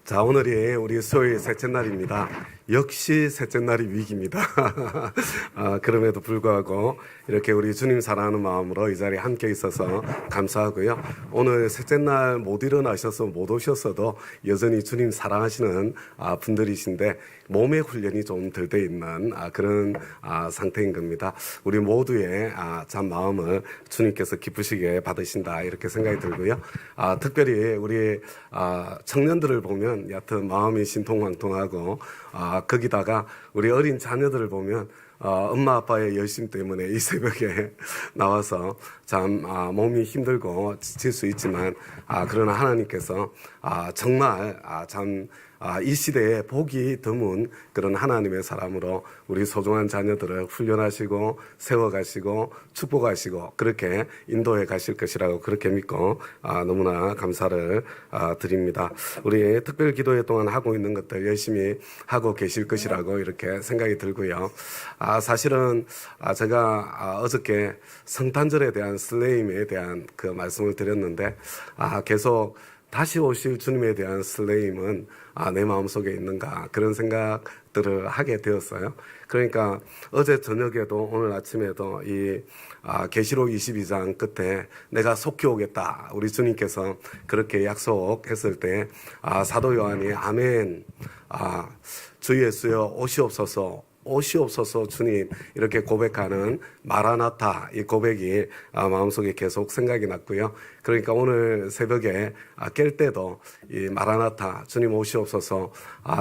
자, 오늘이 우리 수요일 셋째 날입니다. 역시 셋째 날이 위기입니다. 그럼에도 불구하고 이렇게 우리 주님 사랑하는 마음으로 이 자리에 함께 있어서 감사하고요. 오늘 셋째 날 못 일어나셔서 못 오셨어도 여전히 주님 사랑하시는 분들이신데 몸의 훈련이 좀 덜 돼 있는 그런 상태인 겁니다. 우리 모두의 참 마음을 주님께서 기쁘시게 받으신다 이렇게 생각이 들고요. 특별히 우리 청년들을 보면 얕은 마음이 신통황통하고 거기다가 우리 어린 자녀들을 보면 엄마 아빠의 열심 때문에 이 새벽에 나와서 참 몸이 힘들고 지칠 수 있지만 그러나 하나님께서 정말 참 이 시대에 복이 드문 그런 하나님의 사람으로 우리 소중한 자녀들을 훈련하시고 세워가시고 축복하시고 그렇게 인도해 가실 것이라고 그렇게 믿고 너무나 감사를 드립니다. 우리 특별 기도회 동안 하고 있는 것들 열심히 하고 계실 것이라고 이렇게 생각이 들고요. 사실은 제가 어저께 성탄절에 대한 설레임에 대한 그 말씀을 드렸는데 계속 다시 오실 주님에 대한 설레임은 내 마음속에 있는가 그런 생각들을 하게 되었어요. 그러니까 어제 저녁에도 오늘 아침에도 이 계시록 22장 끝에 내가 속히 오겠다 우리 주님께서 그렇게 약속했을 때 사도 요한이 아멘 주 예수여 오시옵소서 주님 이렇게 고백하는 마라나타 이 고백이 마음속에 계속 생각이 났고요. 그러니까 오늘 새벽에 깰 때도 이 마라나타 주님 오시옵소서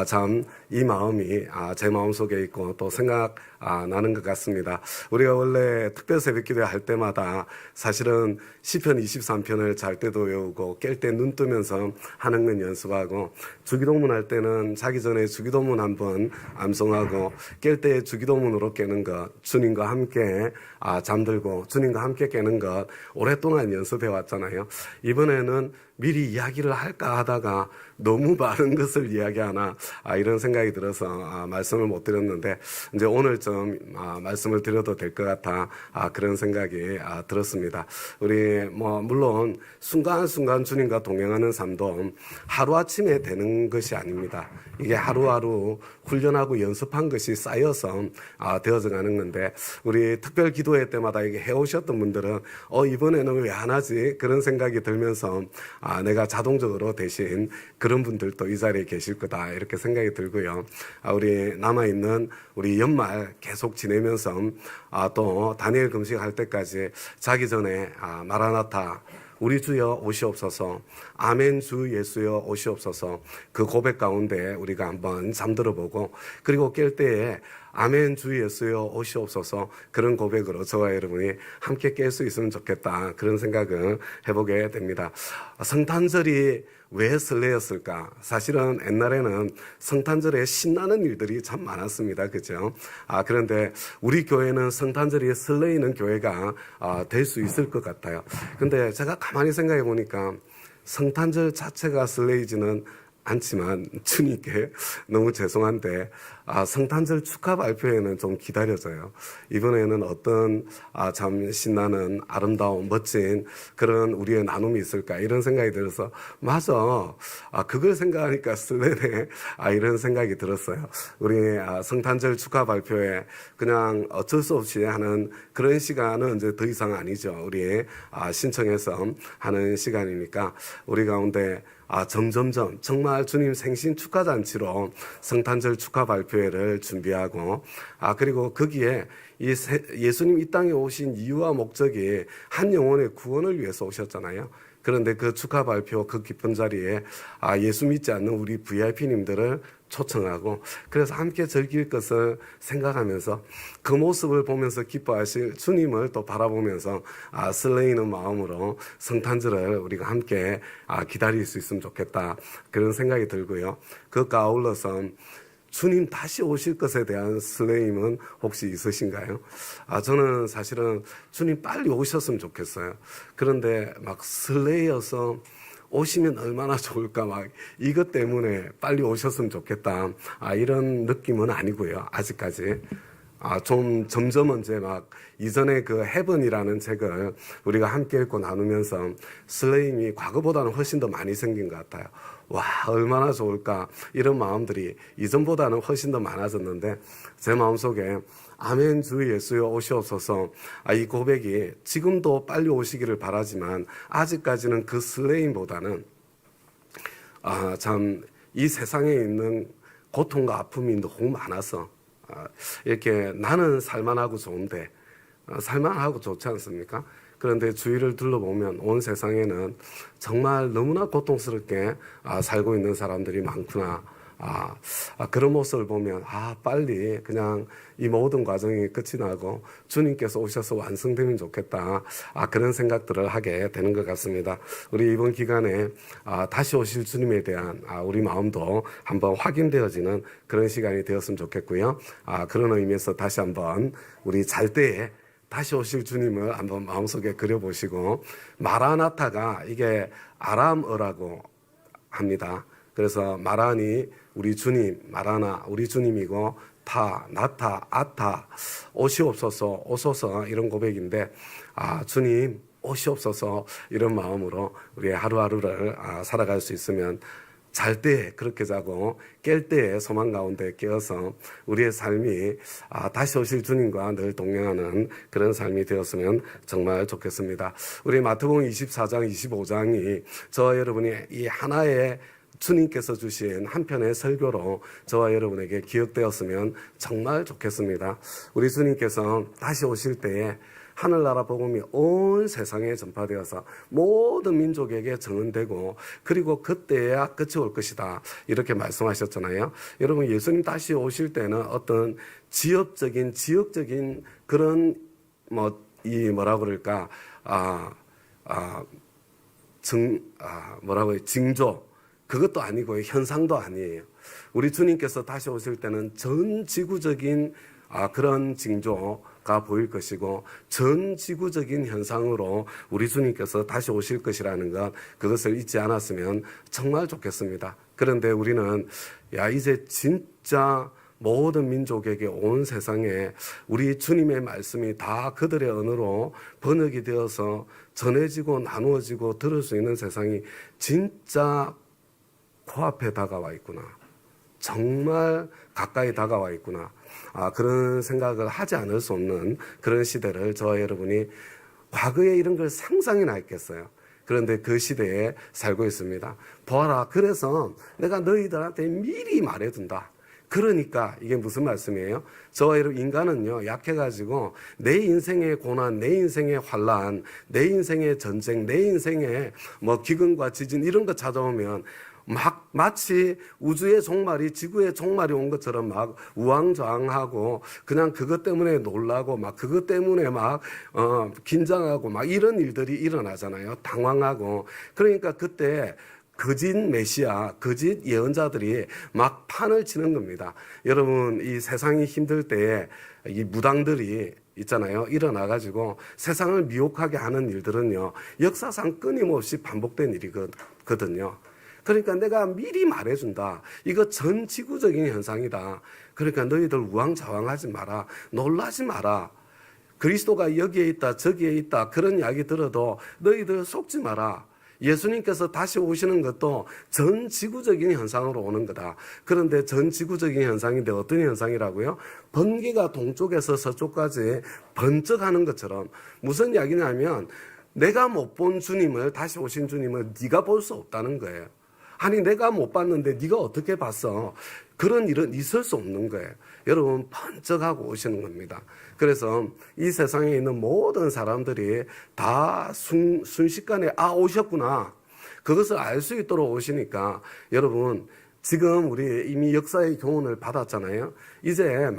참 이 마음이 제 마음속에 있고 또 생각 나는 것 같습니다. 우리가 원래 특별 새벽 기도 할 때마다 사실은 시편 23편을 잘 때도 외우고 깰 때 눈 뜨면서 하는 건 연습하고 주기도문 할 때는 자기 전에 주기도문 한번 암송하고 깰 때 주기도문으로 깨는 것 주님과 함께 잠들고 주님과 함께 깨는 것 오랫동안 연습해 왔잖아요. 이번에는 미리 이야기를 할까 하다가 너무 많은 것을 이야기하나 이런 생각이 들어서 말씀을 못 드렸는데 이제 오늘 좀 말씀을 드려도 될 것 같아 그런 생각이 들었습니다. 우리 물론 순간순간 주님과 동행하는 삶도 하루아침에 되는 것이 아닙니다. 이게 하루하루 훈련하고 연습한 것이 쌓여서 되어져 가는 건데 우리 특별 기도회 때마다 이게 해오셨던 분들은 이번에는 왜 안 하지 그런 생각이 들면서 내가 자동적으로 대신 그런 분들도 이 자리에 계실 거다 이렇게 생각이 들고요. 우리 남아있는 우리 연말 계속 지내면서 또 다니엘 금식 할 때까지 자기 전에 마라나타 우리 주여 오시옵소서 아멘 주 예수여 오시옵소서 그 고백 가운데 우리가 한번 잠들어 보고 그리고 깰 때에 아멘 주 예수여 오시옵소서 그런 고백으로 저와 여러분이 함께 깰 수 있으면 좋겠다 그런 생각을 해보게 됩니다. 성탄절이 왜 설레었을까? 사실은 옛날에는 성탄절에 신나는 일들이 참 많았습니다. 그죠? 그런데 우리 교회는 성탄절이 설레이는 교회가 될 수 있을 것 같아요. 근데 제가 가만히 생각해 보니까 성탄절 자체가 설레이지는 않지만 주님께 너무 죄송한데 성탄절 축하 발표회는 좀 기다려져요. 이번에는 어떤 참 신나는 아름다운 멋진 그런 우리의 나눔이 있을까 이런 생각이 들어서 맞아 그걸 생각하니까 설레네 이런 생각이 들었어요. 우리 성탄절 축하 발표회 그냥 어쩔 수 없이 하는 그런 시간은 이제 더 이상 아니죠. 우리 신청해서 하는 시간이니까 우리 가운데 점점점 정말 주님 생신 축하잔치로 성탄절 축하 발표회를 준비하고 그리고 거기에 예수님 이 땅에 오신 이유와 목적이 한 영혼의 구원을 위해서 오셨잖아요. 그런데 그 축하 발표 그 기쁜 자리에 예수 믿지 않는 우리 VIP님들을 초청하고 그래서 함께 즐길 것을 생각하면서 그 모습을 보면서 기뻐하실 주님을 또 바라보면서 설레이는 마음으로 성탄절을 우리가 함께 기다릴 수 있으면 좋겠다 그런 생각이 들고요. 그것과 아울러서 주님 다시 오실 것에 대한 설레임은 혹시 있으신가요? 저는 사실은 주님 빨리 오셨으면 좋겠어요. 그런데 막 설레어서 오시면 얼마나 좋을까 막 이것 때문에 빨리 오셨으면 좋겠다 이런 느낌은 아니고요. 아직까지 좀 점점 이제 막 이전에 그 헤븐이라는 책을 우리가 함께 읽고 나누면서 설레임이 과거보다는 훨씬 더 많이 생긴 것 같아요. 와, 얼마나 좋을까. 이런 마음들이 이전보다는 훨씬 더 많아졌는데 제 마음속에 아멘 주 예수여 오시옵소서. 이 고백이 지금도 빨리 오시기를 바라지만 아직까지는 그 설레임보다는 참 이 세상에 있는 고통과 아픔이 너무 많아서 이렇게 나는 살만하고 좋은데 살만하고 좋지 않습니까? 그런데 주위를 둘러보면 온 세상에는 정말 너무나 고통스럽게 살고 있는 사람들이 많구나. 그런 모습을 보면 빨리 그냥 이 모든 과정이 끝이 나고 주님께서 오셔서 완성되면 좋겠다. 그런 생각들을 하게 되는 것 같습니다. 우리 이번 기간에 다시 오실 주님에 대한 우리 마음도 한번 확인되어지는 그런 시간이 되었으면 좋겠고요. 그런 의미에서 다시 한번 우리 잘 때에 다시 오실 주님을 한번 마음속에 그려보시고, 마라나타가 이게 아람어라고 합니다. 그래서 마라니 우리 주님, 마라나 우리 주님이고, 타, 나타, 아타, 오시옵소서, 오소서, 이런 고백인데 주님 오시옵소서, 이런 마음으로 우리 하루하루를 살아갈 수 있으면, 잘 때 그렇게 자고 깰 때에 소망 가운데 깨어서 우리의 삶이 다시 오실 주님과 늘 동행하는 그런 삶이 되었으면 정말 좋겠습니다. 우리 마태복음 24장 25장이 저와 여러분이 이 하나의 주님께서 주신 한 편의 설교로 저와 여러분에게 기억되었으면 정말 좋겠습니다. 우리 주님께서 다시 오실 때에 하늘나라 복음이 온 세상에 전파되어서 모든 민족에게 전언되고, 그리고 그때야 끝이 올 것이다, 이렇게 말씀하셨잖아요. 여러분, 예수님 다시 오실 때는 어떤 지역적인 그런 뭐라고 그럴까 징조, 그것도 아니고 현상도 아니에요. 우리 주님께서 다시 오실 때는 전 지구적인 그런 징조가 보일 것이고, 전 지구적인 현상으로 우리 주님께서 다시 오실 것이라는 것, 그것을 잊지 않았으면 정말 좋겠습니다. 그런데 우리는 이제 진짜 모든 민족에게, 온 세상에 우리 주님의 말씀이 다 그들의 언어로 번역이 되어서 전해지고 나누어지고 들을 수 있는 세상이 진짜 코앞에 다가와 있구나, 정말 가까이 다가와 있구나, 그런 생각을 하지 않을 수 없는 그런 시대를 저와 여러분이 과거에 이런 걸 상상이나 했겠어요. 그런데 그 시대에 살고 있습니다. 보아라, 그래서 내가 너희들한테 미리 말해둔다. 그러니까 이게 무슨 말씀이에요? 저와 여러분, 인간은요 약해가지고 내 인생의 고난, 내 인생의 환란, 내 인생의 전쟁, 내 인생의 기근과 지진 이런 거 찾아오면 마치 우주의 종말이 지구의 종말이 온 것처럼 막 우왕좌왕하고, 그냥 그것 때문에 놀라고 그것 때문에 긴장하고 이런 일들이 일어나잖아요. 당황하고. 그러니까 그때 거짓 메시아, 거짓 예언자들이 막 판을 치는 겁니다. 여러분, 이 세상이 힘들 때에 이 무당들이 있잖아요, 일어나가지고 세상을 미혹하게 하는 일들은요 역사상 끊임없이 반복된 일이거든요. 그러니까 내가 미리 말해준다. 이거 전 지구적인 현상이다. 그러니까 너희들 우왕좌왕하지 마라. 놀라지 마라. 그리스도가 여기에 있다, 저기에 있다, 그런 이야기 들어도 너희들 속지 마라. 예수님께서 다시 오시는 것도 전 지구적인 현상으로 오는 거다. 그런데 전 지구적인 현상인데 어떤 현상이라고요? 번개가 동쪽에서 서쪽까지 번쩍하는 것처럼. 무슨 이야기냐면 내가 못 본 주님을, 다시 오신 주님을 네가 볼 수 없다는 거예요. 아니, 내가 못 봤는데 네가 어떻게 봤어? 그런 일은 있을 수 없는 거예요. 여러분, 번쩍하고 오시는 겁니다. 그래서 이 세상에 있는 모든 사람들이 다 순식간에 오셨구나, 그것을 알 수 있도록 오시니까, 여러분, 지금 우리 이미 역사의 교훈을 받았잖아요. 이제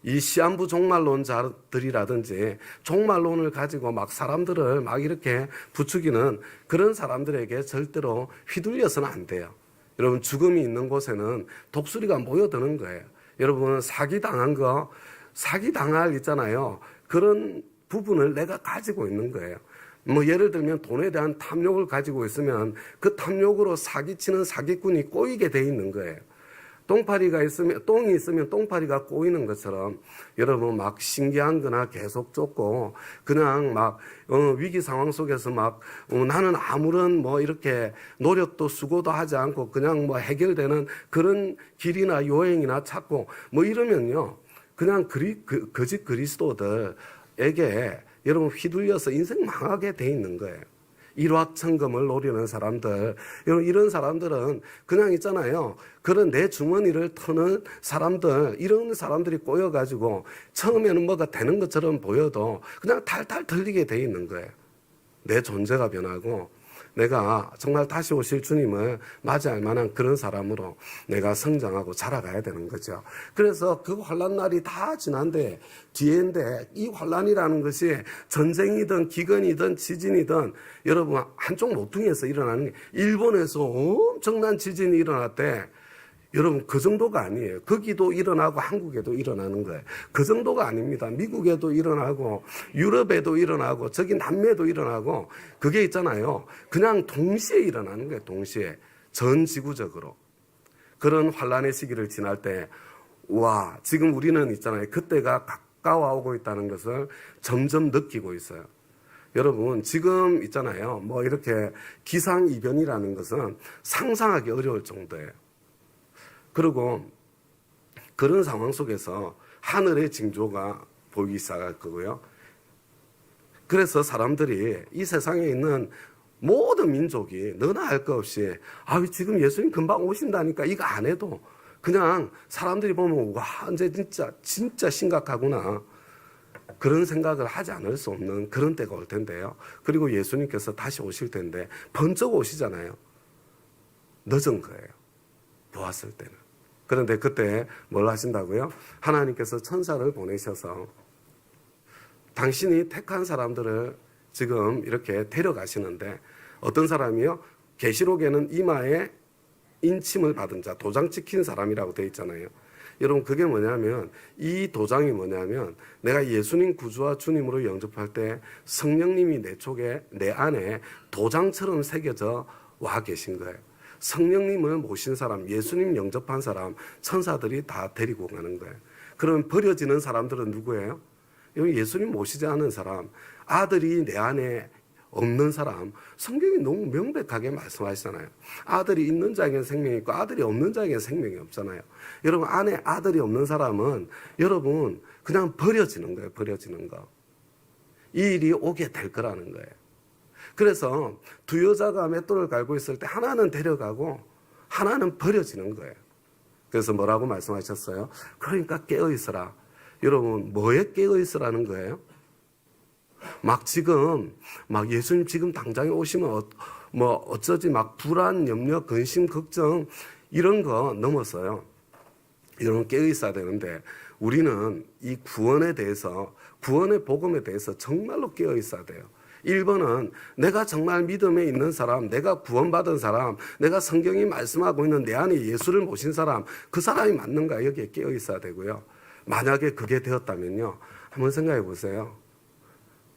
이 시한부 종말론자들이라든지 종말론을 가지고 사람들을 이렇게 부추기는 그런 사람들에게 절대로 휘둘려서는 안 돼요. 여러분, 죽음이 있는 곳에는 독수리가 모여드는 거예요. 여러분, 사기당할 있잖아요. 그런 부분을 내가 가지고 있는 거예요. 예를 들면 돈에 대한 탐욕을 가지고 있으면 그 탐욕으로 사기치는 사기꾼이 꼬이게 돼 있는 거예요. 똥파리가 있으면, 똥이 있으면 똥파리가 꼬이는 것처럼 여러분 막 신기한 거나 계속 쫓고 그냥 막 위기 상황 속에서 막 나는 아무런 뭐 이렇게 노력도 수고도 하지 않고 그냥 뭐 해결되는 그런 길이나 요행이나 찾고 뭐 이러면요. 그냥 거짓 그리스도들에게 여러분 휘둘려서 인생 망하게 돼 있는 거예요. 일확천금을 노리는 사람들, 이런 사람들은 그냥 있잖아요. 그런 내 주머니를 터는 사람들, 이런 사람들이 꼬여가지고 처음에는 뭐가 되는 것처럼 보여도 그냥 탈탈 털리게 돼 있는 거예요. 내 존재가 변하고 내가 정말 다시 오실 주님을 맞이할 만한 그런 사람으로 내가 성장하고 자라가야 되는 거죠. 그래서 그 환난 날이 다 지난데 뒤인데 이 환난이라는 것이 전쟁이든 기근이든 지진이든 여러분 한쪽 모퉁이에서 일어나는 게 일본에서 엄청난 지진이 일어났대. 여러분 그 정도가 아니에요. 거기도 일어나고 한국에도 일어나는 거예요. 그 정도가 아닙니다. 미국에도 일어나고 유럽에도 일어나고 저기 남미에도 일어나고 그게 있잖아요. 그냥 동시에 일어나는 거예요. 동시에 전 지구적으로. 그런 환란의 시기를 지날 때 와 지금 우리는 있잖아요. 그때가 가까워오고 있다는 것을 점점 느끼고 있어요. 여러분 지금 있잖아요. 뭐 이렇게 기상이변이라는 것은 상상하기 어려울 정도예요. 그리고 그런 상황 속에서 하늘의 징조가 보이기 시작할 거고요. 그래서 사람들이 이 세상에 있는 모든 민족이 너나 할 것 없이 지금 예수님 금방 오신다니까 이거 안 해도 그냥 사람들이 보면 와 이제 진짜 심각하구나. 그런 생각을 하지 않을 수 없는 그런 때가 올 텐데요. 그리고 예수님께서 다시 오실 텐데 번쩍 오시잖아요. 늦은 거예요. 보았을 때는. 그런데 그때 뭘 하신다고요? 하나님께서 천사를 보내셔서 당신이 택한 사람들을 지금 이렇게 데려가시는데 어떤 사람이요? 계시록에는 이마에 인침을 받은 자, 도장 찍힌 사람이라고 되어 있잖아요. 여러분 그게 뭐냐면 이 도장이 뭐냐면 내가 예수님 구주와 주님으로 영접할 때 성령님이 내 안에 도장처럼 새겨져 와 계신 거예요. 성령님을 모신 사람, 예수님 영접한 사람, 천사들이 다 데리고 가는 거예요. 그럼 버려지는 사람들은 누구예요? 예수님 모시지 않은 사람, 아들이 내 안에 없는 사람. 성경이 너무 명백하게 말씀하시잖아요. 아들이 있는 자에게는 생명이 있고 아들이 없는 자에게는 생명이 없잖아요. 여러분 안에 아들이 없는 사람은 여러분 그냥 버려지는 거예요. 버려지는 거. 이 일이 오게 될 거라는 거예요. 그래서 두 여자가 맷돌을 갈고 있을 때 하나는 데려가고 하나는 버려지는 거예요. 그래서 뭐라고 말씀하셨어요? 그러니까 깨어있어라. 여러분 뭐에 깨어있으라는 거예요? 지금 예수님 지금 당장에 오시면 어쩌지 불안, 염려, 근심, 걱정 이런 거 넘어서요. 여러분 깨어있어야 되는데 우리는 이 구원에 대해서 구원의 복음에 대해서 정말로 깨어있어야 돼요. 1번은 내가 정말 믿음에 있는 사람, 내가 구원받은 사람, 내가 성경이 말씀하고 있는 내 안에 예수를 모신 사람, 그 사람이 맞는가 여기에 깨어 있어야 되고요. 만약에 그게 되었다면요. 한번 생각해 보세요.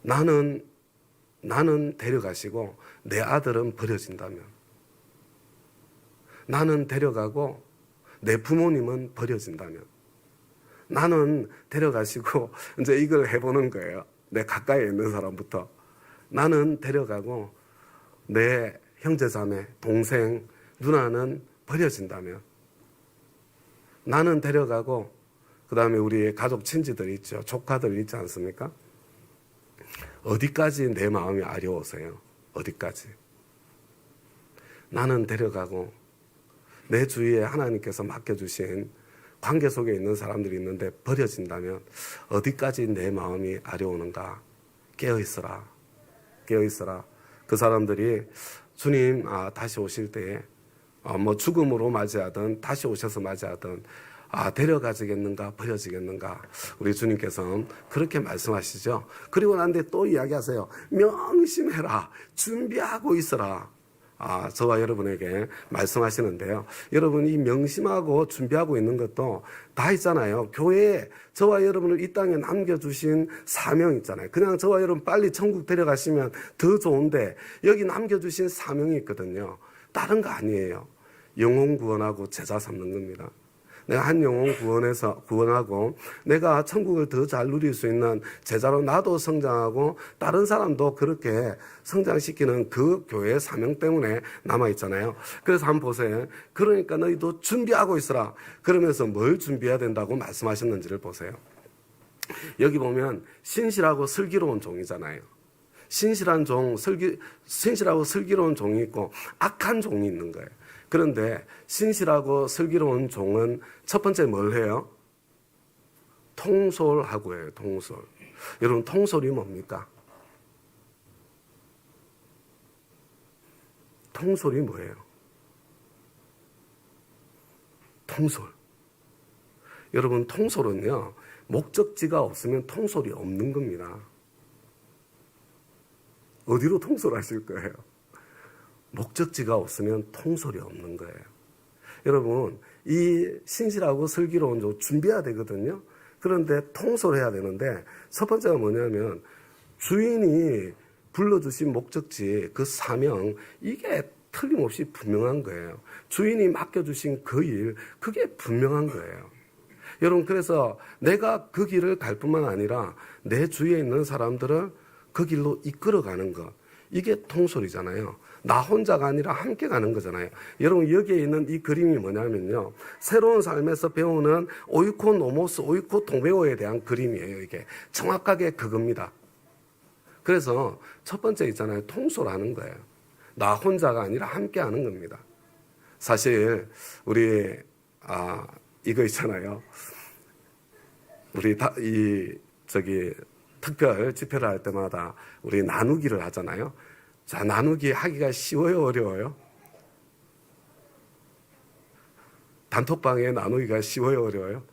나는 데려가시고 내 아들은 버려진다면 나는 데려가고 내 부모님은 버려진다면 나는 데려가시고 이제 이걸 해보는 거예요. 내 가까이 있는 사람부터 나는 데려가고 내 형제자매, 동생, 누나는 버려진다면 나는 데려가고 그 다음에 우리 가족 친지들 있죠. 조카들 있지 않습니까? 어디까지 내 마음이 아려워서요? 어디까지? 나는 데려가고 내 주위에 하나님께서 맡겨주신 관계 속에 있는 사람들이 있는데 버려진다면 어디까지 내 마음이 아려오는가? 깨어있어라. 깨어있어라. 그 사람들이 주님 다시 오실 때에 죽음으로 맞이하든 다시 오셔서 맞이하든 데려가지겠는가 버려지겠는가 우리 주님께서 그렇게 말씀하시죠. 그리고 난데 또 이야기하세요. 명심해라. 준비하고 있어라. 저와 여러분에게 말씀하시는데요. 여러분 이 명심하고 준비하고 있는 것도 다 있잖아요. 교회에 저와 여러분을 이 땅에 남겨주신 사명 있잖아요. 그냥 저와 여러분 빨리 천국 데려가시면 더 좋은데 여기 남겨주신 사명이 있거든요. 다른 거 아니에요. 영혼 구원하고 제자 삼는 겁니다. 내가 한 영혼 구원하고 내가 천국을 더 잘 누릴 수 있는 제자로 나도 성장하고 다른 사람도 그렇게 성장시키는 그 교회의 사명 때문에 남아있잖아요. 그래서 한번 보세요. 그러니까 너희도 준비하고 있으라. 그러면서 뭘 준비해야 된다고 말씀하셨는지를 보세요. 여기 보면 신실하고 슬기로운 종이잖아요. 신실하고 슬기로운 종이 있고 악한 종이 있는 거예요. 그런데 신실하고 슬기로운 종은 첫 번째 뭘 해요? 통솔하고 해요. 통솔. 여러분 통솔이 뭡니까? 통솔이 뭐예요? 통솔. 여러분 통솔은요, 목적지가 없으면 통솔이 없는 겁니다. 어디로 통솔하실 거예요? 목적지가 없으면 통솔이 없는 거예요. 여러분, 이 신실하고 슬기로운 종 준비해야 되거든요. 그런데 통솔해야 되는데 첫 번째가 뭐냐면 주인이 불러주신 목적지, 그 사명, 이게 틀림없이 분명한 거예요. 주인이 맡겨주신 그 일, 그게 분명한 거예요. 여러분, 그래서 내가 그 길을 갈 뿐만 아니라 내 주위에 있는 사람들을 그 길로 이끌어가는 것, 이게 통솔이잖아요. 나 혼자가 아니라 함께 가는 거잖아요. 여러분, 여기에 있는 이 그림이 뭐냐면요, 새로운 삶에서 배우는 오이코 노모스, 오이코 도메오에 대한 그림이에요. 이게 정확하게 그겁니다. 그래서 첫 번째 있잖아요, 통솔하는 거예요. 나 혼자가 아니라 함께 하는 겁니다. 사실 우리 이거 있잖아요. 우리 특별 집회를 할 때마다 우리 나누기를 하잖아요. 자, 나누기 하기가 쉬워요, 어려워요? 단톡방에 나누기가 쉬워요, 어려워요?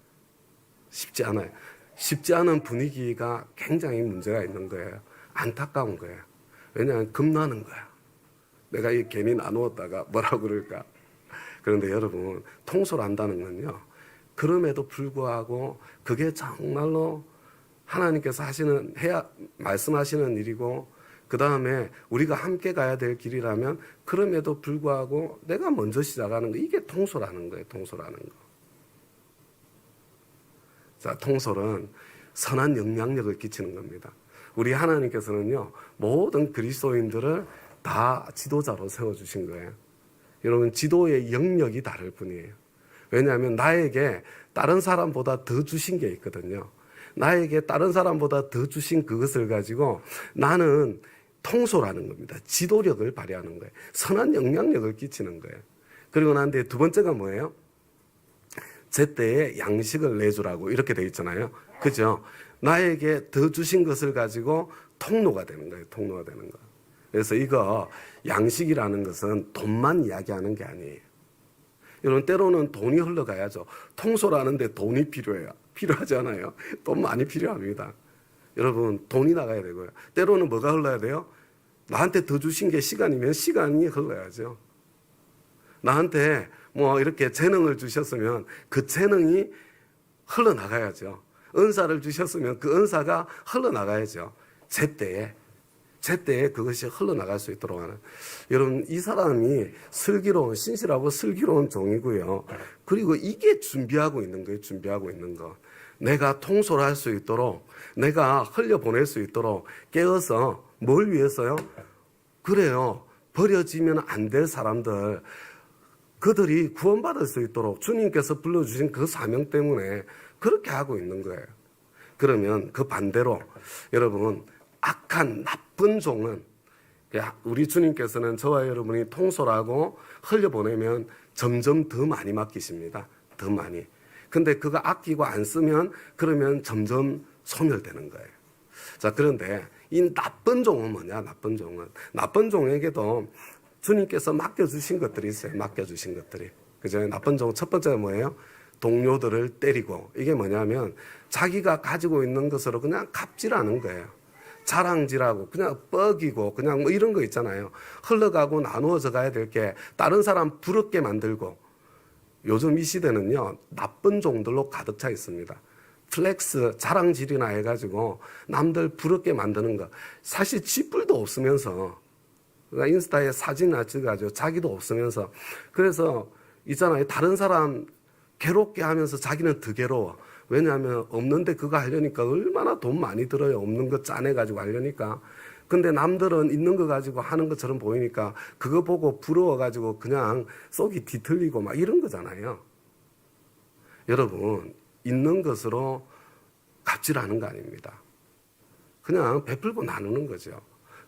쉽지 않아요. 쉽지 않은 분위기가 굉장히 문제가 있는 거예요. 안타까운 거예요. 왜냐하면 겁나는 거야. 내가 이 괜히 나누었다가 뭐라고 그럴까? 그런데 여러분, 통솔한다는 건요, 그럼에도 불구하고 그게 정말로 하나님께서 말씀하시는 일이고, 그 다음에 우리가 함께 가야 될 길이라면 그럼에도 불구하고 내가 먼저 시작하는 거, 이게 통솔하는 거예요. 통솔하는 거. 자, 통솔은 선한 영향력을 끼치는 겁니다. 우리 하나님께서는요, 모든 그리스도인들을 다 지도자로 세워주신 거예요. 여러분, 지도의 영역이 다를 뿐이에요. 왜냐하면 나에게 다른 사람보다 더 주신 게 있거든요. 나에게 다른 사람보다 더 주신 그것을 가지고 나는 통솔하는 겁니다. 지도력을 발휘하는 거예요. 선한 영향력을 끼치는 거예요. 그리고 난 뒤에 두 번째가 뭐예요? 제때에 양식을 내주라고 이렇게 돼 있잖아요. 그죠? 나에게 더 주신 것을 가지고 통로가 되는 거예요. 통로가 되는 거. 그래서 이거 양식이라는 것은 돈만 이야기하는 게 아니에요. 여러분, 때로는 돈이 흘러가야죠. 통솔하는데 돈이 필요해요. 필요하지 않아요? 돈 많이 필요합니다. 여러분, 돈이 나가야 되고요. 때로는 뭐가 흘러야 돼요? 나한테 더 주신 게 시간이면 시간이 흘러야죠. 나한테 뭐 이렇게 재능을 주셨으면 그 재능이 흘러나가야죠. 은사를 주셨으면 그 은사가 흘러나가야죠. 제때에 그것이 흘러나갈 수 있도록 하는. 여러분, 이 사람이 신실하고 슬기로운 종이고요. 그리고 이게 준비하고 있는 거예요. 준비하고 있는 거. 내가 통솔할 수 있도록, 내가 흘려보낼 수 있도록 깨어서 뭘 위해서요? 그래요. 버려지면 안 될 사람들, 그들이 구원받을 수 있도록 주님께서 불러주신 그 사명 때문에 그렇게 하고 있는 거예요. 그러면 그 반대로 여러분, 악한 나쁜 종은, 우리 주님께서는 저와 여러분이 통솔하고 흘려보내면 점점 더 많이 맡기십니다. 더 많이. 근데 그거 아끼고 안 쓰면 그러면 점점 소멸되는 거예요. 자, 그런데 이 나쁜 종은 뭐냐? 나쁜 종에게도 주님께서 맡겨주신 것들이 있어요. 맡겨주신 것들이. 그죠? 나쁜 종 첫 번째가 뭐예요? 동료들을 때리고, 이게 뭐냐면 자기가 가지고 있는 것으로 그냥 갑질하는 거예요. 자랑질하고 그냥 뻐기고 그냥 뭐 이런 거 있잖아요. 흘러가고 나누어져 가야 될 게 다른 사람 부럽게 만들고. 요즘 이 시대는요, 나쁜 종들로 가득 차 있습니다. 플렉스, 자랑질이나 해가지고 남들 부럽게 만드는 거. 사실 쥐뿔도 없으면서, 그러니까 인스타에 사진이나 찍어가지고 자기도 없으면서, 그래서 있잖아요, 다른 사람 괴롭게 하면서 자기는 더 괴로워. 왜냐하면 없는데 그거 하려니까 얼마나 돈 많이 들어요. 없는 거 짜내가지고 하려니까. 근데 남들은 있는 거 가지고 하는 것처럼 보이니까 그거 보고 부러워가지고 그냥 속이 뒤틀리고 막 이런 거잖아요. 여러분, 있는 것으로 갑질하는 거 아닙니다. 그냥 베풀고 나누는 거죠.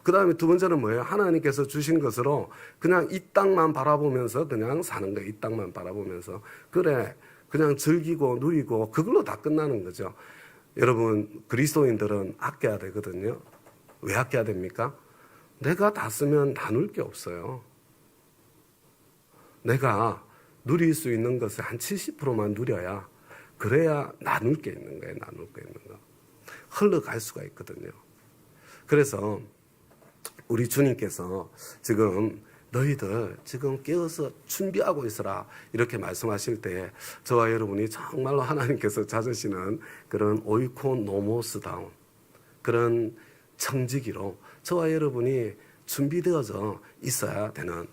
그 다음에 두 번째는 뭐예요? 하나님께서 주신 것으로 그냥 이 땅만 바라보면서 그냥 사는 거예요. 이 땅만 바라보면서. 그래, 그냥 즐기고 누리고 그걸로 다 끝나는 거죠. 여러분, 그리스도인들은 아껴야 되거든요. 왜 아껴야 됩니까? 내가 다 쓰면 나눌 게 없어요. 내가 누릴 수 있는 것을 한 70%만 누려야 그래야 나눌 게 있는 거예요. 나눌 게 있는 거. 흘러갈 수가 있거든요. 그래서 우리 주님께서 지금 너희들 지금 깨어서 준비하고 있어라 이렇게 말씀하실 때 저와 여러분이 정말로 하나님께서 찾으시는 그런 오이코노모스다운 그런 청지기로 저와 여러분이 준비되어져 있어야 되는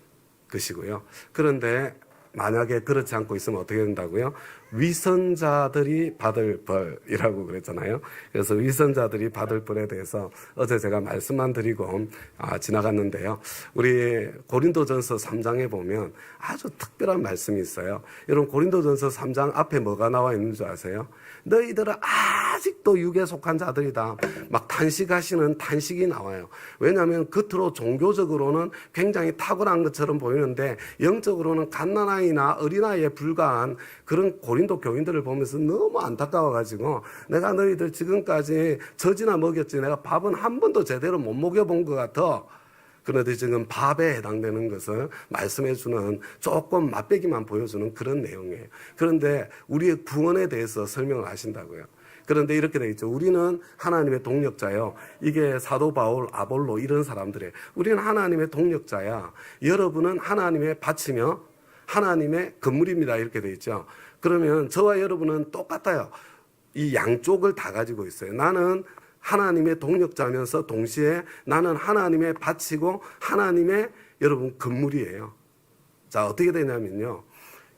것이고요. 그런데 만약에 그렇지 않고 있으면 어떻게 된다고요? 위선자들이 받을 벌이라고 그랬잖아요. 그래서 위선자들이 받을 벌에 대해서 어제 제가 말씀만 드리고 지나갔는데요. 우리 고린도전서 3장에 보면 아주 특별한 말씀이 있어요. 여러분 고린도전서 3장 앞에 뭐가 나와 있는 줄 아세요? 너희들은 아직도 육에 속한 자들이다. 막 탄식하시는 탄식이 나와요. 왜냐하면 겉으로 종교적으로는 굉장히 탁월한 것처럼 보이는데 영적으로는 갓난아이나 어린아이에 불과한 그런 고린도 교인들을 보면서 너무 안타까워가지고 내가 너희들 지금까지 젖이나 먹였지 내가 밥은 한 번도 제대로 못 먹여본 것 같아. 그런데 지금 밥에 해당되는 것을 말씀해주는 조금 맛배기만 보여주는 그런 내용이에요. 그런데 우리의 구원에 대해서 설명을 하신다고요. 그런데 이렇게 돼 있죠. 우리는 하나님의 동력자요. 이게 사도 바울, 아볼로 이런 사람들이에요. 우리는 하나님의 동력자야. 여러분은 하나님의 밭이며 하나님의 건물입니다. 이렇게 돼 있죠. 그러면 저와 여러분은 똑같아요. 이 양쪽을 다 가지고 있어요. 나는 하나님의 동력자면서 동시에 나는 하나님의 밭이고 하나님의 여러분 건물이에요. 자, 어떻게 되냐면요.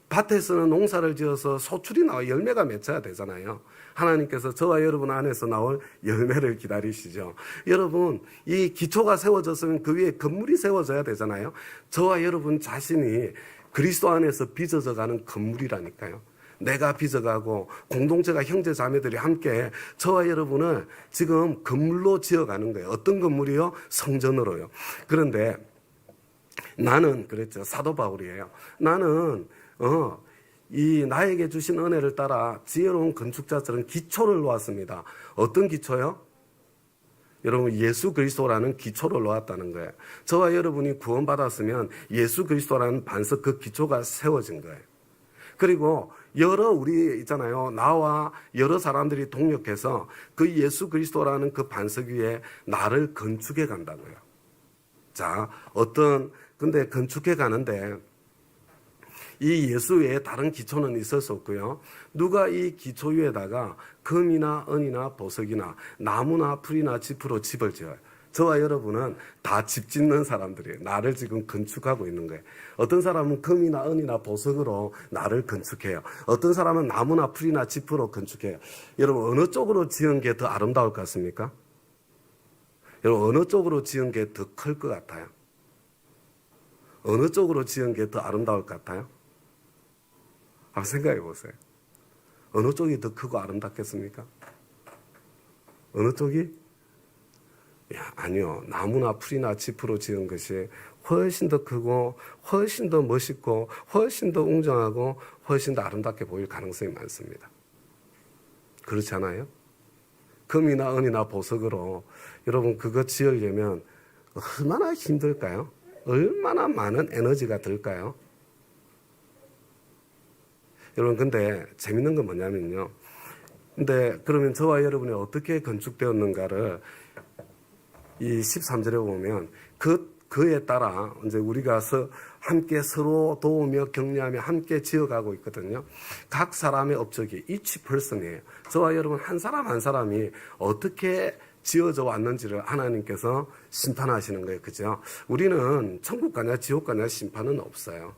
밭에서는 농사를 지어서 소출이 나와 열매가 맺혀야 되잖아요. 하나님께서 저와 여러분 안에서 나올 열매를 기다리시죠. 여러분, 이 기초가 세워졌으면 그 위에 건물이 세워져야 되잖아요. 저와 여러분 자신이 그리스도 안에서 빚어져 가는 건물이라니까요. 내가 빚어가고 공동체가 형제 자매들이 함께 저와 여러분을 지금 건물로 지어가는 거예요. 어떤 건물이요? 성전으로요. 그런데 나는 그랬죠. 사도 바울이에요. 나는 이 나에게 주신 은혜를 따라 지혜로운 건축자처럼 기초를 놓았습니다. 어떤 기초요? 여러분 예수 그리스도라는 기초를 놓았다는 거예요. 저와 여러분이 구원받았으면 예수 그리스도라는 반석 그 기초가 세워진 거예요. 그리고 여러 우리 있잖아요. 나와 여러 사람들이 동력해서 그 예수 그리스도라는 그 반석 위에 나를 건축해 간다고요. 자, 근데 건축해 가는데 이 예수 외에 다른 기초는 있을 수 없고요. 누가 이 기초 위에다가 금이나 은이나 보석이나 나무나 풀이나 짚으로 집을 지어요. 저와 여러분은 다 집 짓는 사람들이에요. 나를 지금 건축하고 있는 거예요. 어떤 사람은 금이나 은이나 보석으로 나를 건축해요. 어떤 사람은 나무나 풀이나 짚으로 건축해요. 여러분 어느 쪽으로 지은 게 더 아름다울 것 같습니까? 여러분 어느 쪽으로 지은 게 더 클 것 같아요? 어느 쪽으로 지은 게 더 아름다울 것 같아요? 한번 생각해 보세요. 어느 쪽이 더 크고 아름답겠습니까? 어느 쪽이? 아니요. 나무나 풀이나 짚으로 지은 것이 훨씬 더 크고 훨씬 더 멋있고 훨씬 더 웅장하고 훨씬 더 아름답게 보일 가능성이 많습니다. 그렇지 않아요? 금이나 은이나 보석으로 여러분 그거 지으려면 얼마나 힘들까요? 얼마나 많은 에너지가 들까요? 여러분 근데 재밌는 건 뭐냐면요. 근데 그러면 저와 여러분이 어떻게 건축되었는가를 이 13절에 보면 그에 따라 이제 우리가 함께 서로 도우며 격려하며 함께 지어가고 있거든요. 각 사람의 업적이 each person이에요. 저와 여러분 한 사람 한 사람이 어떻게 지어져 왔는지를 하나님께서 심판하시는 거예요. 그죠? 우리는 천국 가냐 지옥 가냐 심판은 없어요.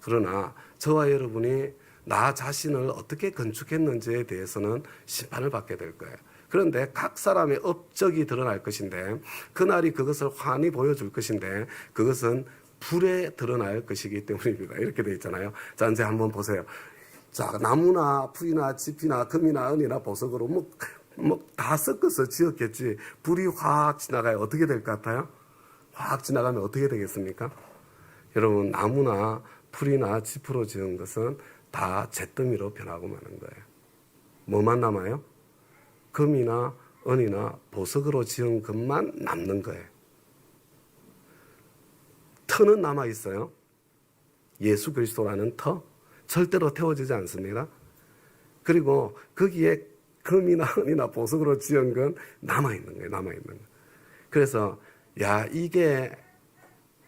그러나 저와 여러분이 나 자신을 어떻게 건축했는지에 대해서는 심판을 받게 될 거예요. 그런데 각 사람의 업적이 드러날 것인데 그날이 그것을 환히 보여줄 것인데 그것은 불에 드러날 것이기 때문입니다. 이렇게 되어 있잖아요. 자, 이제 한번 보세요. 자, 나무나 풀이나 짚이나 금이나 은이나 보석으로 다 섞어서 지었겠지. 불이 확 지나가야 어떻게 될 것 같아요? 확 지나가면 어떻게 되겠습니까? 여러분, 나무나 풀이나 짚으로 지은 것은 다 잿더미로 변하고 마는 거예요. 뭐만 남아요? 금이나 은이나 보석으로 지은 것만 남는 거예요. 터는 남아있어요. 예수 그리스도라는 터. 절대로 태워지지 않습니다. 그리고 거기에 금이나 은이나 보석으로 지은 건 남아있는 거예요. 남아있는 거예요. 그래서 야, 이게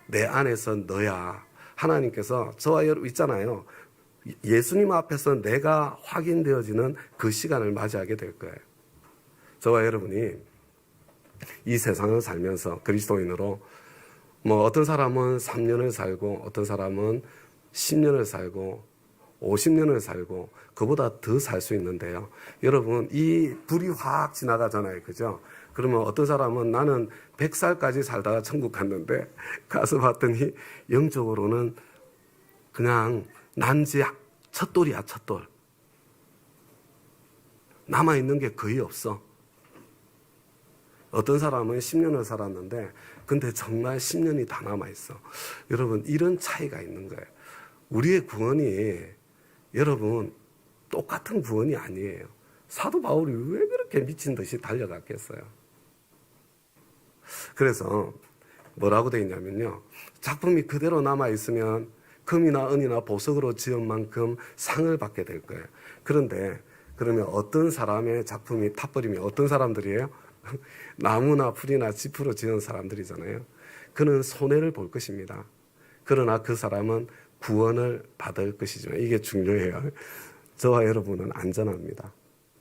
내 안에서 너야. 하나님께서 저와 여러분 있잖아요. 예수님 앞에서 내가 확인되어지는 그 시간을 맞이하게 될 거예요. 저와 여러분이 이 세상을 살면서 그리스도인으로 어떤 사람은 3년을 살고 어떤 사람은 10년을 살고 50년을 살고 그보다 더 살 수 있는데요. 여러분, 이 불이 확 지나가잖아요. 그죠? 그러면 어떤 사람은 나는 100살까지 살다가 천국 갔는데 가서 봤더니 영적으로는 그냥 난지 첫 돌. 남아있는 게 거의 없어. 어떤 사람은 10년을 살았는데 근데 정말 10년이 다 남아있어. 여러분, 이런 차이가 있는 거예요. 우리의 구원이 여러분 똑같은 구원이 아니에요. 사도 바울이 왜 그렇게 미친 듯이 달려갔겠어요? 그래서 뭐라고 되어 있냐면요. 작품이 그대로 남아있으면 금이나 은이나 보석으로 지은 만큼 상을 받게 될 거예요. 그런데 그러면 어떤 사람의 작품이 타버리면 어떤 사람들이에요? 나무나 풀이나 짚으로 지은 사람들이잖아요. 그는 손해를 볼 것입니다. 그러나 그 사람은 구원을 받을 것이지만 이게 중요해요. 저와 여러분은 안전합니다.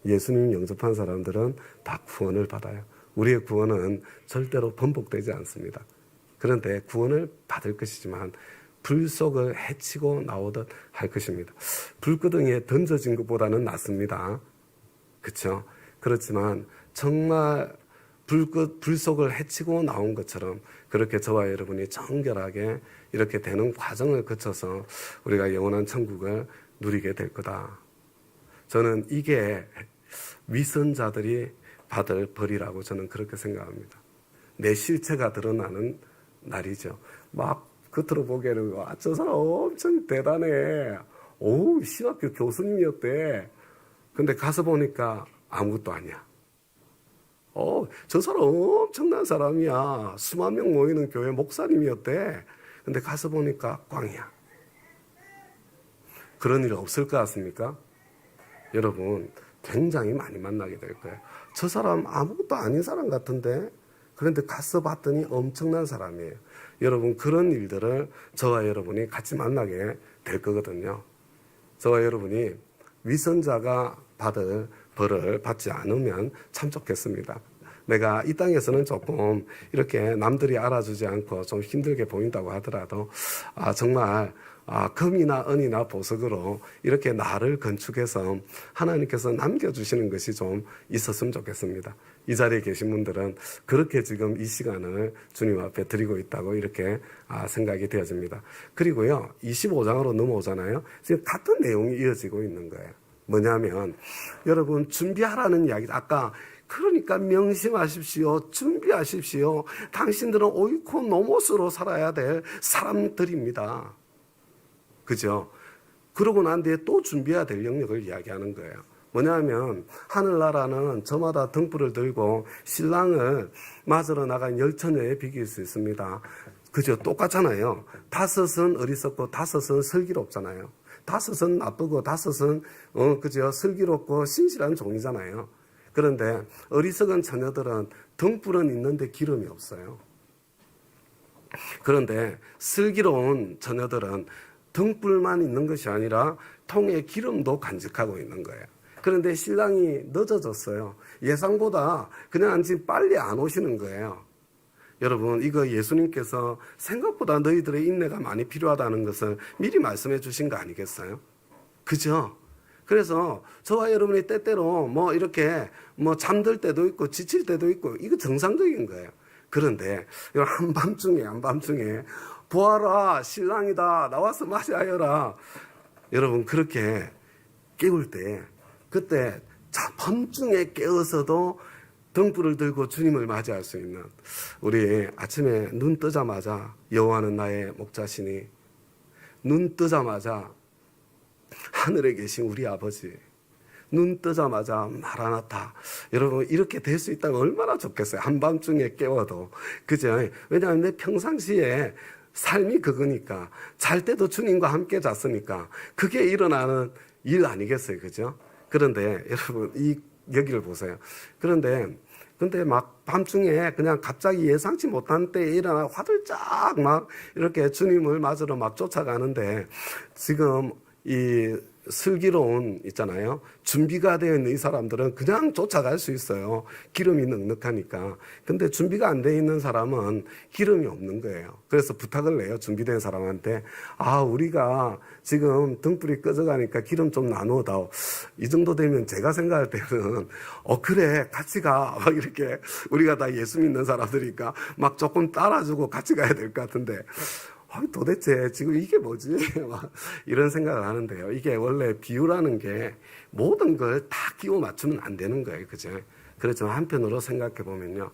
예수님 영접한 사람들은 다 구원을 받아요. 우리의 구원은 절대로 번복되지 않습니다. 그런데 구원을 받을 것이지만 불 속을 헤치고 나오듯 할 것입니다. 불구덩이에 던져진 것보다는 낫습니다. 그렇죠? 그렇지만 정말 불 속을 헤치고 나온 것처럼 그렇게 저와 여러분이 정결하게 이렇게 되는 과정을 거쳐서 우리가 영원한 천국을 누리게 될 거다. 저는 이게 위선자들이 받을 벌이라고 저는 그렇게 생각합니다. 내 실체가 드러나는 날이죠. 막 겉으로 보기에는 와, 저 사람 엄청 대단해. 오, 신학교 교수님이었대. 근데 가서 보니까 아무것도 아니야. 저 사람 엄청난 사람이야. 수만 명 모이는 교회 목사님이었대. 근데 가서 보니까 꽝이야. 그런 일 없을 것 같습니까? 여러분, 굉장히 많이 만나게 될 거예요. 저 사람 아무것도 아닌 사람 같은데? 그런데 가서 봤더니 엄청난 사람이에요. 여러분, 그런 일들을 저와 여러분이 같이 만나게 될 거거든요. 저와 여러분이 위선자가 받을 벌을 받지 않으면 참 좋겠습니다. 내가 이 땅에서는 조금 이렇게 남들이 알아주지 않고 좀 힘들게 보인다고 하더라도 정말 금이나 은이나 보석으로 이렇게 나를 건축해서 하나님께서 남겨주시는 것이 좀 있었으면 좋겠습니다. 이 자리에 계신 분들은 그렇게 지금 이 시간을 주님 앞에 드리고 있다고 이렇게 생각이 되어집니다. 그리고요, 25장으로 넘어오잖아요. 지금 같은 내용이 이어지고 있는 거예요. 뭐냐면 여러분 준비하라는 이야기, 아까 그러니까 명심하십시오. 준비하십시오. 당신들은 옳고 노못으로 살아야 될 사람들입니다. 그죠? 그러고 난 뒤에 또 준비해야 될 영역을 이야기하는 거예요. 뭐냐면 하늘나라는 저마다 등불을 들고 신랑을 맞으러 나간 열처녀에 비길 수 있습니다. 그죠? 똑같잖아요. 다섯은 어리석고 다섯은 슬기롭잖아요. 다섯은 나쁘고 다섯은 그죠? 슬기롭고 신실한 종이잖아요. 그런데 어리석은 처녀들은 등불은 있는데 기름이 없어요. 그런데 슬기로운 처녀들은 등불만 있는 것이 아니라 통에 기름도 간직하고 있는 거예요. 그런데 신랑이 늦어졌어요. 예상보다 그냥 지금 빨리 안 오시는 거예요. 여러분, 이거 예수님께서 생각보다 너희들의 인내가 많이 필요하다는 것을 미리 말씀해 주신 거 아니겠어요? 그죠? 그래서 저와 여러분이 때때로 뭐 이렇게 뭐 잠들 때도 있고 지칠 때도 있고 이거 정상적인 거예요. 그런데 한밤중에 보아라 신랑이다 나와서 맞이하여라. 여러분 그렇게 깨울 때 그때 밤중에 깨어서도 등불을 들고 주님을 맞이할 수 있는 우리 아침에 눈 뜨자마자 여호와는 나의 목자시니 눈 뜨자마자 하늘에 계신 우리 아버지 눈 뜨자마자 마라나타. 여러분 이렇게 될 수 있다면 얼마나 좋겠어요. 한밤중에 깨워도. 그죠? 왜냐하면 내 평상시에 삶이 그거니까 잘 때도 주님과 함께 잤으니까 그게 일어나는 일 아니겠어요. 그죠? 그런데 여러분 여기를 보세요. 근데 막 밤중에 그냥 갑자기 예상치 못한 때에 일어나 화들짝 막 이렇게 주님을 맞으러 막 쫓아가는데 지금 이 슬기로운 있잖아요. 준비가 되어 있는 이 사람들은 그냥 쫓아갈 수 있어요. 기름이 넉넉하니까. 근데 준비가 안 되어 있는 사람은 기름이 없는 거예요. 그래서 부탁을 내요. 준비된 사람한테. 우리가 지금 등불이 꺼져가니까 기름 좀 나누어다오. 이 정도 되면 제가 생각할 때는 그래 같이 가. 막 이렇게 우리가 다 예수 믿는 사람들이니까 막 조금 따라주고 같이 가야 될 것 같은데 도대체 지금 이게 뭐지? 이런 생각을 하는데요. 이게 원래 비유라는 게 모든 걸 다 끼워 맞추면 안 되는 거예요. 그죠? 그렇지만 한편으로 생각해 보면요.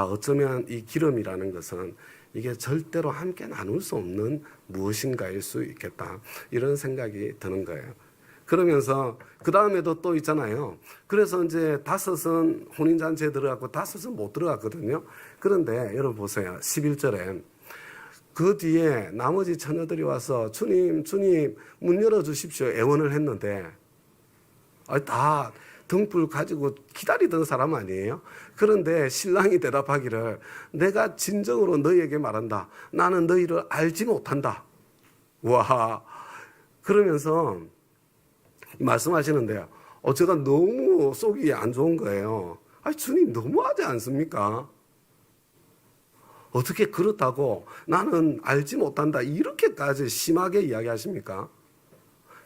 어쩌면 이 기름이라는 것은 이게 절대로 함께 나눌 수 없는 무엇인가일 수 있겠다. 이런 생각이 드는 거예요. 그러면서 그 다음에도 또 있잖아요. 그래서 이제 5은 혼인잔치에 들어갔고 5은 못 들어갔거든요. 그런데 여러분 보세요. 11절에 그 뒤에 나머지 처녀들이 와서 주님 문 열어주십시오 애원을 했는데 다 등불 가지고 기다리던 사람 아니에요? 그런데 신랑이 대답하기를 내가 진정으로 너희에게 말한다. 나는 너희를 알지 못한다. 와 그러면서 말씀하시는데요. 제가 너무 속이 안 좋은 거예요. 주님 너무하지 않습니까? 어떻게 그렇다고 나는 알지 못한다 이렇게까지 심하게 이야기하십니까?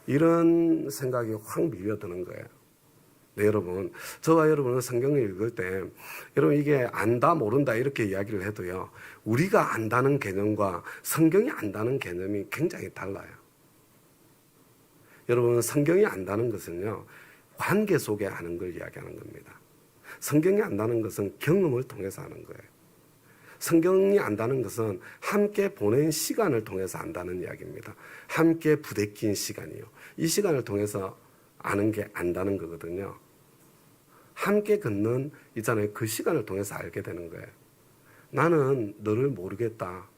이런 생각이 확 밀려드는 거예요. 네, 여러분 저와 여러분은 성경을 읽을 때 여러분 이게 안다 모른다 이렇게 이야기를 해도요. 우리가 안다는 개념과 성경이 안다는 개념이 굉장히 달라요. 여러분 성경이 안다는 것은요. 관계 속에 아는 걸 이야기하는 겁니다. 성경이 안다는 것은 경험을 통해서 아는 거예요. 성경이 안다는 것은 함께 보낸 시간을 통해서 안다는 이야기입니다. 함께 부대낀 시간이요. 이 시간을 통해서 아는 게 안다는 거거든요. 함께 걷는 있잖아요. 그 시간을 통해서 알게 되는 거예요. 나는 너를 모르겠다.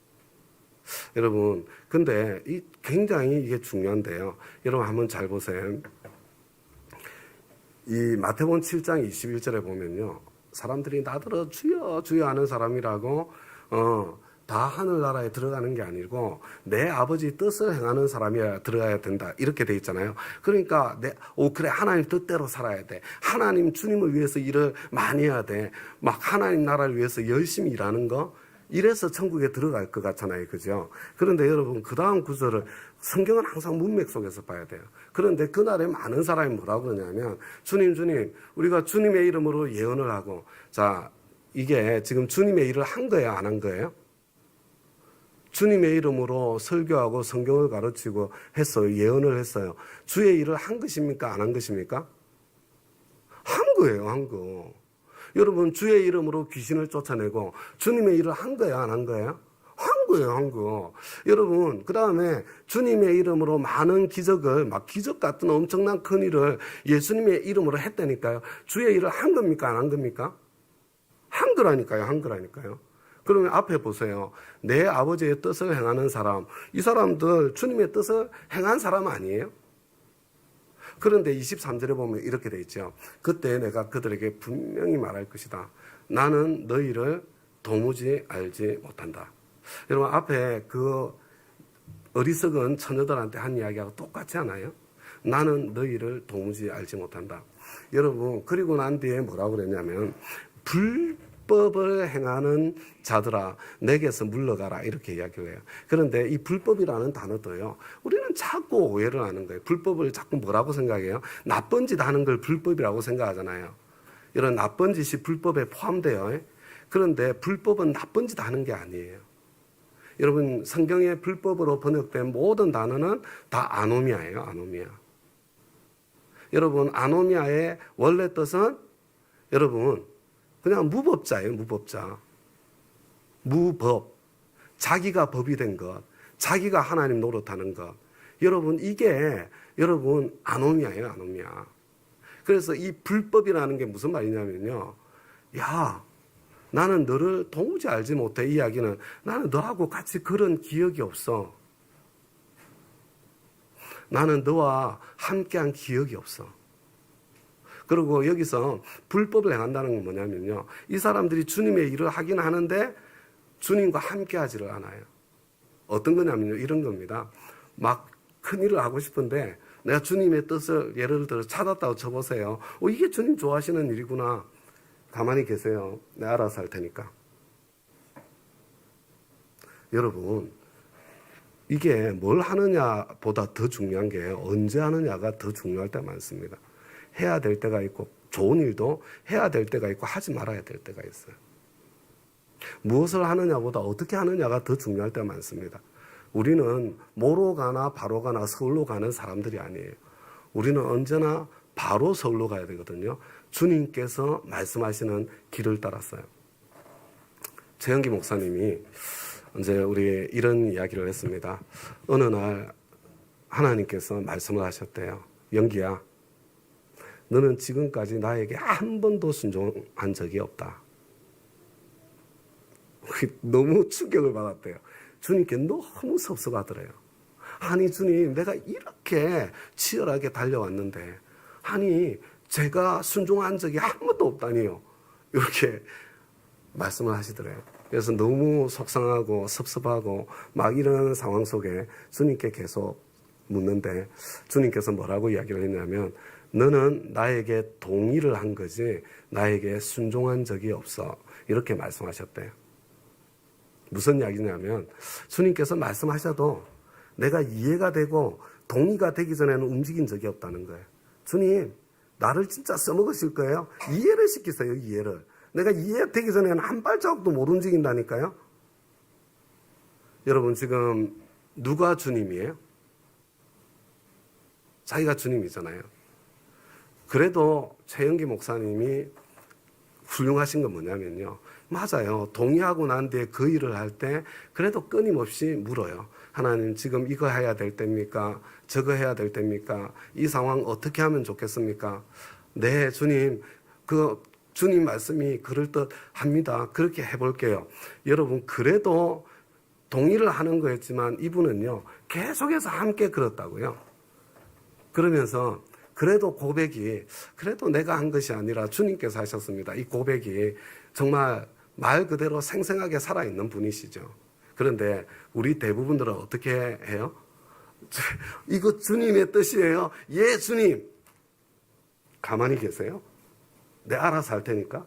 여러분, 근데 굉장히 이게 중요한데요. 여러분 한번 잘 보세요. 이 마태복음 7장 21절에 보면요. 사람들이 나더러 주여 주여 하는 사람이라고 다 하늘나라에 들어가는 게 아니고 내 아버지 뜻을 행하는 사람이 들어가야 된다 이렇게 돼 있잖아요. 그러니까 그래 하나님 뜻대로 살아야 돼. 하나님 주님을 위해서 일을 많이 해야 돼. 막 하나님 나라를 위해서 열심히 일하는 거 이래서 천국에 들어갈 것 같잖아요. 그죠? 그런데 여러분 그 다음 구절을 성경은 항상 문맥 속에서 봐야 돼요. 그런데 그날에 많은 사람이 뭐라고 그러냐면 주님 우리가 주님의 이름으로 예언을 하고 자 이게 지금 주님의 일을 한 거예요? 안 한 거예요? 주님의 이름으로 설교하고 성경을 가르치고 했어요. 예언을 했어요. 주의 일을 한 것입니까? 안 한 것입니까? 한 거예요. 한 거. 여러분 주의 이름으로 귀신을 쫓아내고 주님의 일을 한 거예요? 안 한 거예요? 한 거예요. 한 거. 여러분 그 다음에 주님의 이름으로 많은 기적을 막 기적 같은 엄청난 큰 일을 예수님의 이름으로 했다니까요. 주의 일을 한 겁니까? 안 한 겁니까? 한 거라니까요. 한 거라니까요. 그러면 앞에 보세요. 내 아버지의 뜻을 행하는 사람. 이 사람들 주님의 뜻을 행한 사람 아니에요? 그런데 23절에 보면 이렇게 돼 있죠. 그때 내가 그들에게 분명히 말할 것이다. 나는 너희를 도무지 알지 못한다. 여러분 앞에 그 어리석은 처녀들한테 한 이야기하고 똑같지 않아요? 나는 너희를 도무지 알지 못한다. 여러분 그리고 난 뒤에 뭐라고 그랬냐면 불법을 행하는 자들아 내게서 물러가라 이렇게 이야기를 해요. 그런데 이 불법이라는 단어도요. 우리는 자꾸 오해를 하는 거예요. 불법을 자꾸 뭐라고 생각해요? 나쁜 짓 하는 걸 불법이라고 생각하잖아요. 이런 나쁜 짓이 불법에 포함돼요. 그런데 불법은 나쁜 짓 하는 게 아니에요. 여러분 성경의 불법으로 번역된 모든 단어는 다 아노미아예요. 아노미아. 여러분 아노미아의 원래 뜻은 여러분 그냥 무법자예요. 무법자. 무법. 자기가 법이 된 것. 자기가 하나님 노릇하는 것. 여러분 이게 여러분 아노미아예요. 아노미아. 그래서 이 불법이라는 게 무슨 말이냐면요. 야 나는 너를 도무지 알지 못해. 이 이야기는 나는 너하고 같이 그런 기억이 없어. 나는 너와 함께한 기억이 없어. 그리고 여기서 불법을 행한다는 건 뭐냐면요. 이 사람들이 주님의 일을 하긴 하는데 주님과 함께 하지를 않아요. 어떤 거냐면요. 이런 겁니다. 막 큰 일을 하고 싶은데 내가 주님의 뜻을 예를 들어 찾았다고 쳐보세요. 이게 주님 좋아하시는 일이구나. 가만히 계세요. 내가 알아서 할 테니까. 여러분 이게 뭘 하느냐보다 더 중요한 게 언제 하느냐가 더 중요할 때가 많습니다. 해야 될 때가 있고 좋은 일도 해야 될 때가 있고 하지 말아야 될 때가 있어요. 무엇을 하느냐보다 어떻게 하느냐가 더 중요할 때가 많습니다. 우리는 뭐로 가나 바로 가나 서울로 가는 사람들이 아니에요. 우리는 언제나 바로 서울로 가야 되거든요. 주님께서 말씀하시는 길을 따랐어요. 최영기 목사님이 이제 우리 이런 이야기를 했습니다. 어느 날 하나님께서 말씀을 하셨대요. 영기야, 너는 지금까지 나에게 한 번도 순종한 적이 없다. 너무 충격을 받았대요. 주님께 너무 섭섭하더래요. 아니 주님, 내가 이렇게 치열하게 달려왔는데 아니 제가 순종한 적이 한 번도 없다니요. 이렇게 말씀을 하시더래요. 그래서 너무 속상하고 섭섭하고 막 이런 상황 속에 주님께 계속 묻는데 주님께서 뭐라고 이야기를 했냐면 너는 나에게 동의를 한 거지 나에게 순종한 적이 없어. 이렇게 말씀하셨대요. 무슨 이야기냐면 주님께서 말씀하셔도 내가 이해가 되고 동의가 되기 전에는 움직인 적이 없다는 거예요. 주님, 나를 진짜 써먹으실 거예요? 이해를 시키세요, 이해를. 내가 이해되기 전에는 한 발자국도 못 움직인다니까요. 여러분 지금 누가 주님이에요? 자기가 주님이잖아요. 그래도 최영기 목사님이 훌륭하신 건 뭐냐면요. 맞아요. 동의하고 난 뒤에 그 일을 할 때 그래도 끊임없이 물어요. 하나님 지금 이거 해야 될 때입니까? 저거 해야 될 때입니까? 이 상황 어떻게 하면 좋겠습니까? 네, 주님. 주님 말씀이 그럴듯합니다. 그렇게 해볼게요. 여러분 그래도 동의를 하는 거였지만 이분은요. 계속해서 함께 그렇다고요. 그러면서 그래도 고백이 그래도 내가 한 것이 아니라 주님께서 하셨습니다. 이 고백이 정말 말 그대로 생생하게 살아있는 분이시죠. 그런데 우리 대부분들은 어떻게 해요? 이거 주님의 뜻이에요. 예, 주님. 가만히 계세요. 내 알아서 할 테니까.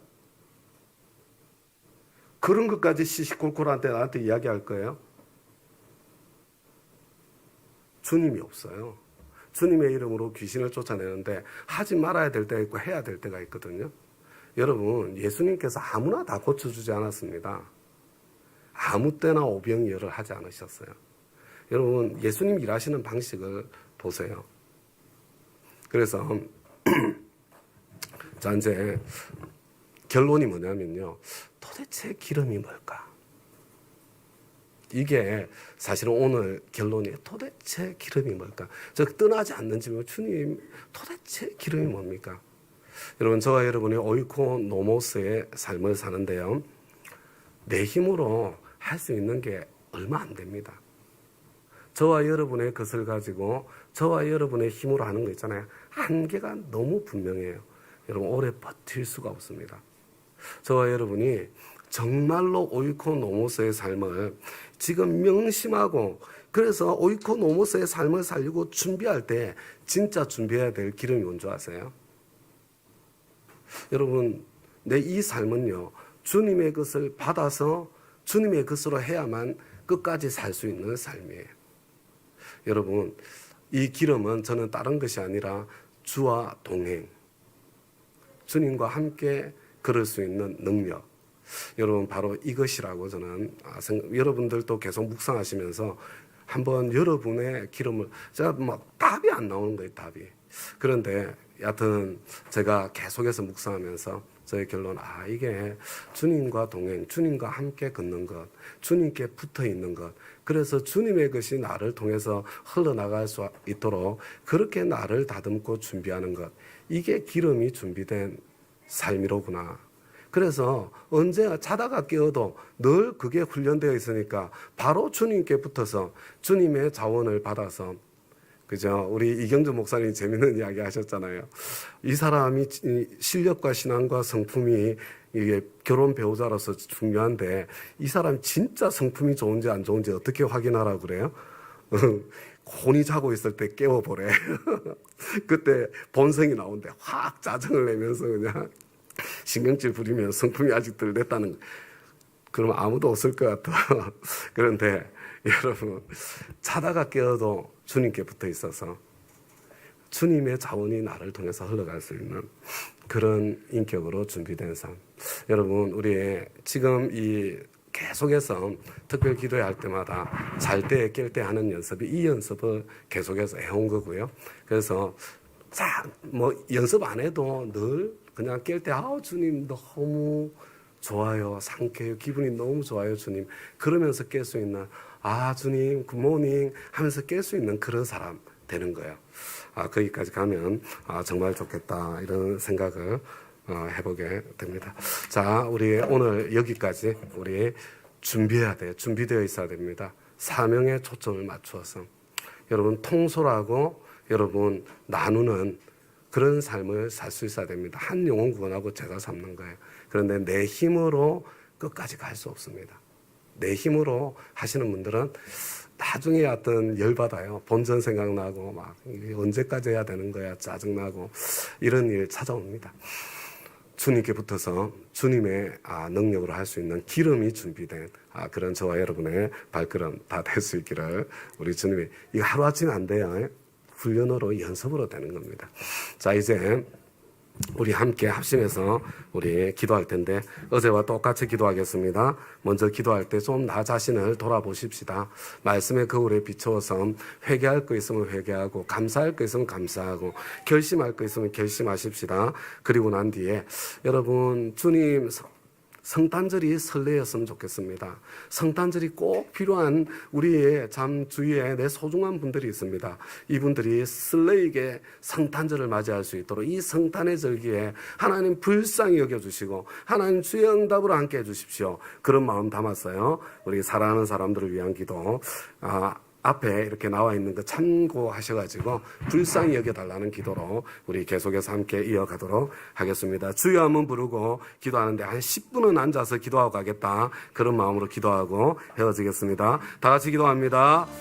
그런 것까지 시시콜콜한테 나한테 이야기할 거예요. 주님이 없어요. 주님의 이름으로 귀신을 쫓아내는데 하지 말아야 될 때가 있고 해야 될 때가 있거든요. 여러분 예수님께서 아무나 다 고쳐주지 않았습니다. 아무 때나 오병이어를 하지 않으셨어요. 여러분 예수님 일하시는 방식을 보세요. 그래서 자 이제 결론이 뭐냐면요. 도대체 기름이 뭘까? 이게 사실은 오늘 결론이에요. 도대체 기름이 뭘까? 저 떠나지 않는지 주님 도대체 기름이 뭡니까? 여러분 저와 여러분이 오이코노모스의 삶을 사는데요. 내 힘으로 할 수 있는 게 얼마 안 됩니다. 저와 여러분의 것을 가지고 저와 여러분의 힘으로 하는 거 있잖아요. 한계가 너무 분명해요. 여러분 오래 버틸 수가 없습니다. 저와 여러분이 정말로 오이코노모스의 삶을 지금 명심하고 그래서 오이코노모스의 삶을 살리고 준비할 때 진짜 준비해야 될 기름이 뭔지 아세요? 여러분 내 이 삶은요 주님의 것을 받아서 주님의 것으로 해야만 끝까지 살 수 있는 삶이에요. 여러분, 이 기름은 저는 다른 것이 아니라 주와 동행, 주님과 함께 걸을 수 있는 능력. 여러분, 바로 이것이라고 저는 여러분들도 계속 묵상하시면서 한번 여러분의 기름을, 제가 막 답이 안 나오는 거예요, 답이. 그런데 여하튼 제가 계속해서 묵상하면서 저의 결론, 이게 주님과 동행, 주님과 함께 걷는 것, 주님께 붙어 있는 것, 그래서 주님의 것이 나를 통해서 흘러나갈 수 있도록 그렇게 나를 다듬고 준비하는 것, 이게 기름이 준비된 삶이로구나. 그래서 언제 자다가 깨어도 늘 그게 훈련되어 있으니까 바로 주님께 붙어서 주님의 자원을 받아서, 그죠? 우리 이경주 목사님이 재밌는 이야기 하셨잖아요. 이 사람이 실력과 신앙과 성품이 이게 결혼 배우자로서 중요한데 이 사람이 진짜 성품이 좋은지 안 좋은지 어떻게 확인하라고 그래요? 곤히 자고 있을 때 깨워보래. 그때 본성이 나온대. 확 짜증을 내면서 그냥 신경질 부리면 성품이 아직 덜 됐다는 거. 그러면 아무도 없을 것 같아. 그런데 여러분, 자다가 깨어도 주님께 붙어 있어서 주님의 자원이 나를 통해서 흘러갈 수 있는 그런 인격으로 준비된 삶. 여러분, 우리 지금 이 계속해서 특별 기도회 할 때마다 잘 때, 깰 때 하는 연습이 이 연습을 계속해서 해온 거고요. 그래서 연습 안 해도 늘 그냥 깰 때, 주님 너무 좋아요, 상쾌해요, 기분이 너무 좋아요, 주님. 그러면서 깰 수 있는, 주님 굿모닝 하면서 깰 수 있는 그런 사람 되는 거예요. 거기까지 가면 정말 좋겠다, 이런 생각을 해보게 됩니다. 자, 우리 오늘 여기까지 우리 준비해야 돼. 준비되어 있어야 됩니다. 사명에 초점을 맞추어서 여러분 통솔하고 여러분 나누는 그런 삶을 살 수 있어야 됩니다. 한 영혼 구원하고 제가 삼는 거예요. 그런데 내 힘으로 끝까지 갈 수 없습니다. 내 힘으로 하시는 분들은 나중에 어떤 열받아요. 본전 생각나고 막 언제까지 해야 되는 거야, 짜증나고 이런 일 찾아옵니다. 주님께 붙어서 주님의 능력으로 할 수 있는 기름이 준비된 그런 저와 여러분의 발걸음 다 될 수 있기를 우리 주님이, 이거 하루아침에 안 돼요. 훈련으로 연습으로 되는 겁니다. 자, 이제 우리 함께 합심해서 우리 기도할 텐데 어제와 똑같이 기도하겠습니다. 먼저 기도할 때 좀 나 자신을 돌아보십시다. 말씀의 거울에 비추어서 회개할 거 있으면 회개하고 감사할 거 있으면 감사하고 결심할 거 있으면 결심하십시다. 그리고 난 뒤에 여러분 주님 성탄절이 설레였으면 좋겠습니다. 성탄절이 꼭 필요한 우리의 참 주위에 내 소중한 분들이 있습니다. 이분들이 설레이게 성탄절을 맞이할 수 있도록 이 성탄의 절기에 하나님 불쌍히 여겨주시고 하나님 주의 응답으로 함께 해주십시오. 그런 마음 담았어요. 우리 사랑하는 사람들을 위한 기도. 앞에 이렇게 나와 있는 거 참고하셔가지고 불쌍히 여겨달라는 기도로 우리 계속해서 함께 이어가도록 하겠습니다. 주여 한번 부르고 기도하는데 한 10분은 앉아서 기도하고 가겠다. 그런 마음으로 기도하고 헤어지겠습니다. 다 같이 기도합니다.